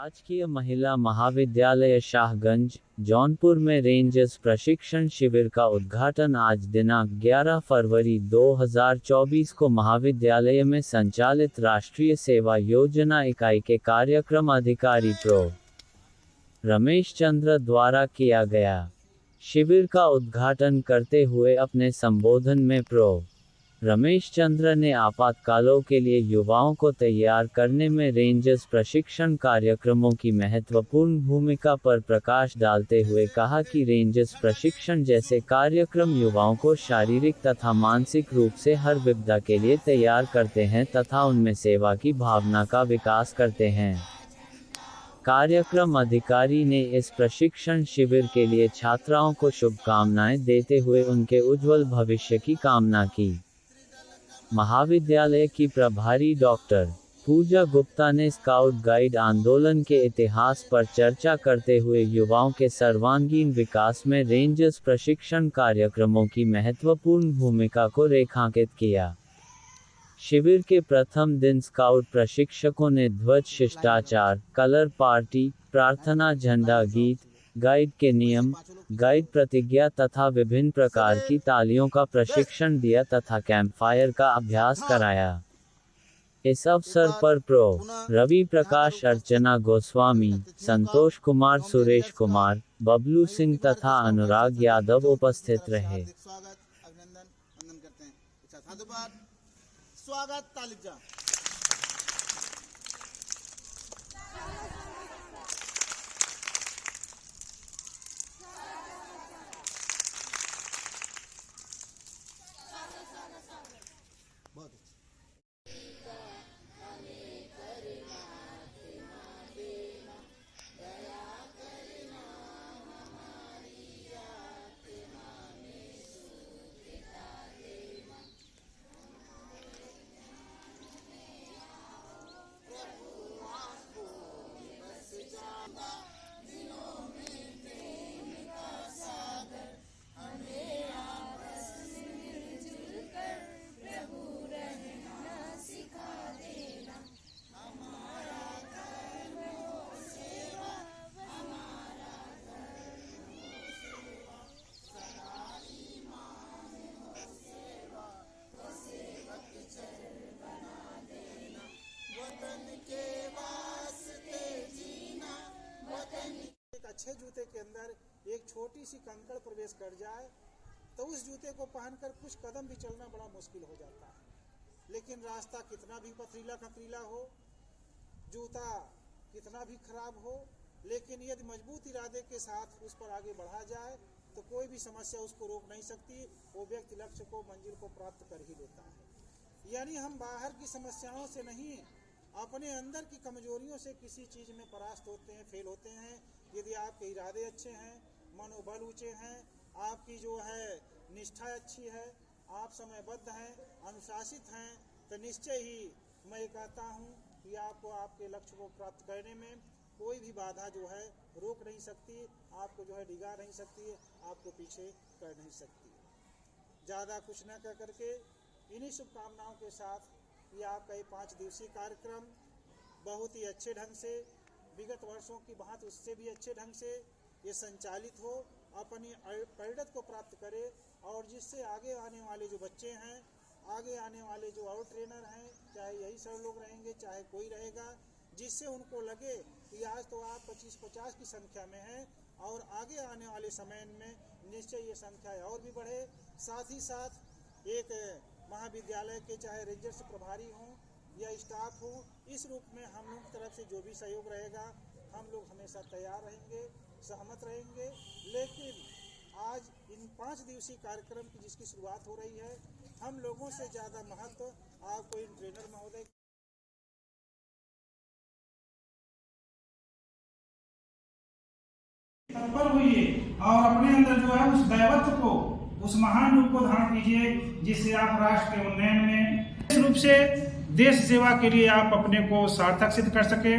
राजकीय महिला महाविद्यालय शाहगंज, जौनपुर में रेंजर्स प्रशिक्षण शिविर का उद्घाटन आज दिनांक 11 फरवरी 2024 को महाविद्यालय में संचालित राष्ट्रीय सेवा योजना इकाई के कार्यक्रम अधिकारी प्रो. रमेश चंद्र द्वारा किया गया। शिविर का उद्घाटन करते हुए अपने संबोधन में प्रो. रमेश चंद्र ने आपातकालों के लिए युवाओं को तैयार करने में रेंजर्स प्रशिक्षण कार्यक्रमों की महत्वपूर्ण भूमिका पर प्रकाश डालते हुए कहा कि रेंजर्स प्रशिक्षण जैसे कार्यक्रम युवाओं को शारीरिक तथा मानसिक रूप से हर विपदा के लिए तैयार करते हैं तथा उनमें सेवा की भावना का विकास करते हैं। कार्यक्रम अधिकारी ने इस प्रशिक्षण शिविर के लिए छात्राओं को शुभकामनाएं देते हुए उनके उज्जवल भविष्य की कामना की। महाविद्यालय की प्रभारी डॉक्टर पूजा गुप्ता ने स्काउट गाइड आंदोलन के इतिहास पर चर्चा करते हुए युवाओं के सर्वांगीण विकास में रेंजर्स प्रशिक्षण कार्यक्रमों की महत्वपूर्ण भूमिका को रेखांकित किया। शिविर के प्रथम दिन स्काउट प्रशिक्षकों ने ध्वज शिष्टाचार, कलर पार्टी, प्रार्थना, झंडा गीत, गाइड के नियम, गाइड प्रतिज्ञा तथा विभिन्न प्रकार की तालियों का प्रशिक्षण दिया तथा कैंप फायर का अभ्यास कराया। इस अवसर पर प्रो. रवि प्रकाश, अर्चना गोस्वामी, संतोष कुमार, सुरेश कुमार, बबलू सिंह तथा अनुराग यादव उपस्थित रहे। स्वागत तालिजा। अच्छे जूते के अंदर एक छोटी सी कंकड़ प्रवेश कर जाए तो उस जूते को पहनकर कुछ कदम भी चलना बड़ा मुश्किल हो जाता है। लेकिन रास्ता कितना भी पथरीला खतरीला हो, जूता कितना भी खराब हो, लेकिन यदि मजबूत इरादे के साथ उस पर आगे बढ़ा जाए तो कोई भी समस्या उसको रोक नहीं सकती। वो व्यक्ति लक्ष्य को, मंजिल को प्राप्त कर ही लेता है। यानी हम बाहर की समस्याओं से नहीं, अपने अंदर की कमजोरियों से किसी चीज में परास्त होते हैं, फेल होते हैं। यदि आपके इरादे अच्छे हैं, मनोबल ऊंचे हैं, आपकी जो है निष्ठा अच्छी है, आप समयबद्ध हैं, अनुशासित हैं, तो निश्चय ही मैं कहता हूं कि आपको आपके लक्ष्य को प्राप्त करने में कोई भी बाधा जो है रोक नहीं सकती, आपको जो है डिगा नहीं सकती, आपको पीछे कर नहीं सकती। ज़्यादा कुछ न कह करके इन्हीं शुभकामनाओं के साथ ये आपका ये 5 दिवसीय कार्यक्रम बहुत ही अच्छे ढंग से, विगत वर्षों की भांति उससे भी अच्छे ढंग से ये संचालित हो, अपनी परिणत को प्राप्त करे और जिससे आगे आने वाले जो बच्चे हैं, आगे आने वाले जो और ट्रेनर हैं, चाहे यही सर लोग रहेंगे चाहे कोई रहेगा, जिससे उनको लगे कि आज तो आप 25-50 की संख्या में हैं और आगे आने वाले समय में निश्चय ये संख्या और भी बढ़े। साथ ही साथ एक महाविद्यालय के चाहे रेंजर्स प्रभारी हों या स्टाफ हो, इस रूप में हम लोग की तरफ से जो भी सहयोग रहेगा हम लोग हमेशा तैयार रहेंगे, सहमत रहेंगे। लेकिन आज इन 5 दिवसीय कार्यक्रम की जिसकी शुरुआत हो रही है, हम लोगों से ज़्यादा महत्व आपको इन ट्रेनर महोदय तत्पर हुई और अपने अंदर जो है उस दैवत्व को, उस महान रूप को धारण कीजिए जिससे आप राष्ट्र के उन्नयन में इस रूप से देश सेवा के लिए आप अपने को सार्थक सिद्ध कर सके,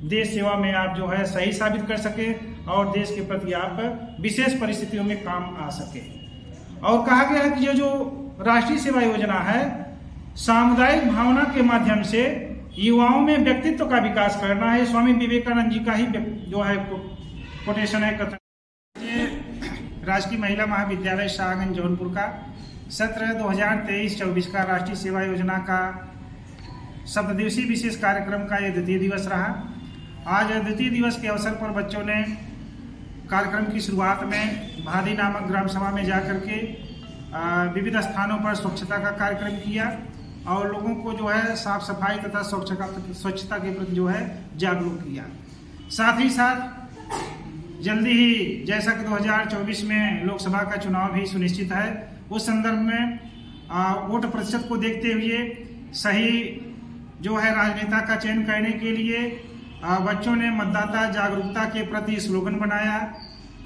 देश सेवा में आप जो है सही साबित कर सके और देश के प्रति आप विशेष परिस्थितियों में काम आ सके। और कहा गया है कि ये जो राष्ट्रीय सेवा योजना है, सामुदायिक भावना के माध्यम से युवाओं में व्यक्तित्व का विकास करना है। स्वामी विवेकानंद जी का ही जो है कोटेशन है, कथन। ये राजकीय महिला महाविद्यालय शाहगंज जौनपुर का सत्र 2023-24 का राष्ट्रीय सेवा योजना का 7 दिवसीय विशेष कार्यक्रम का यह द्वितीय दिवस रहा। आज द्वितीय दिवस के अवसर पर बच्चों ने कार्यक्रम की शुरुआत में भादी नामक ग्राम सभा में जाकर के विविध स्थानों पर स्वच्छता का कार्यक्रम किया और लोगों को जो है साफ सफाई तथा स्वच्छता के प्रति जो है जागरूक किया। साथ ही साथ जल्दी ही जैसा कि 2024 में लोकसभा का चुनाव भी सुनिश्चित है, उस संदर्भ में वोट प्रतिशत को देखते हुए सही जो है राजनेता का चयन करने के लिए बच्चों ने मतदाता जागरूकता के प्रति स्लोगन बनाया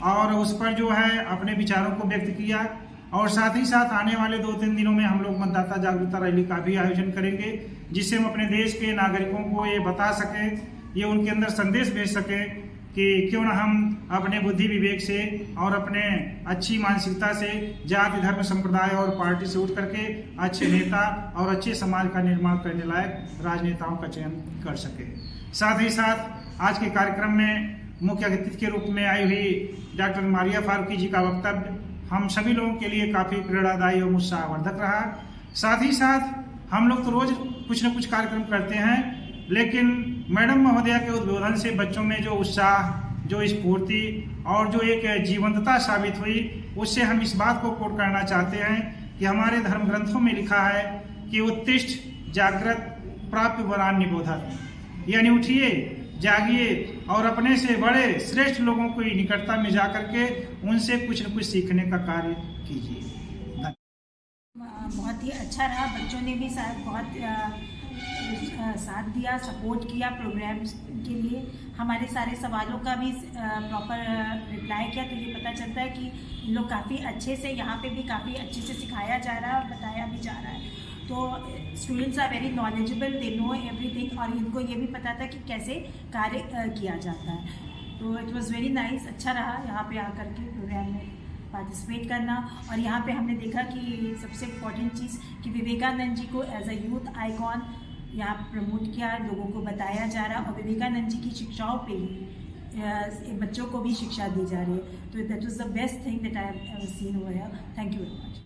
और उस पर जो है अपने विचारों को व्यक्त किया। और साथ ही साथ आने वाले 2-3 दिनों में हम लोग मतदाता जागरूकता रैली का भी आयोजन करेंगे, जिससे हम अपने देश के नागरिकों को ये बता सकें, ये उनके अंदर संदेश भेज सकें कि क्यों ना हम अपने बुद्धि विवेक से और अपने अच्छी मानसिकता से जाति धर्म संप्रदाय और पार्टी से उठ करके अच्छे नेता और अच्छे समाज का निर्माण करने लायक राजनेताओं का चयन कर सके। साथ ही साथ आज के कार्यक्रम में मुख्य अतिथि के रूप में आई हुई डॉक्टर मारिया फारूकी जी का वक्तव्य हम सभी लोगों के लिए काफ़ी प्रेरणादायी और उत्साहवर्धक रहा। साथ ही साथ हम लोग तो रोज कुछ न कुछ कार्यक्रम करते हैं, लेकिन मैडम महोदया के उद्बोधन से बच्चों में जो उत्साह, जो स्फूर्ति और जो एक जीवंतता साबित हुई, उससे हम इस बात को कोट करना चाहते हैं कि हमारे धर्म ग्रंथों में लिखा है कि उत्तिष्ठ जागृत प्राप्य वरान निबोधत, यानी उठिए जागिए और अपने से बड़े श्रेष्ठ लोगों को निकटता में जाकर के उनसे कुछ न कुछ सीखने का कार्य कीजिए। बहुत ही अच्छा रहा, बच्चों ने भी बहुत साथ दिया, सपोर्ट किया प्रोग्राम्स के लिए, हमारे सारे सवालों का भी प्रॉपर रिप्लाई किया। तो ये पता चलता है कि इन लोग काफ़ी अच्छे से, यहाँ पे भी काफ़ी अच्छे से सिखाया जा रहा है और बताया भी जा रहा है। तो students are very knowledgeable, they know everything, और इनको ये भी पता था कि कैसे कार्य किया जाता है। तो इट वाज वेरी नाइस, अच्छा रहा यहाँ पे आकर के प्रोग्राम में पार्टिसिपेट करना। और यहाँ पे हमने देखा कि सबसे इम्पॉर्टेंट चीज़ कि विवेकानंद जी को एज अ यूथ आइकॉन यहाँ प्रमोट किया, लोगों को बताया जा रहा, और विवेकानंद जी की शिक्षाओं पे ही बच्चों को भी शिक्षा दी जा रही है। तो that was the best thing that I have ever seen over here. Thank you very much.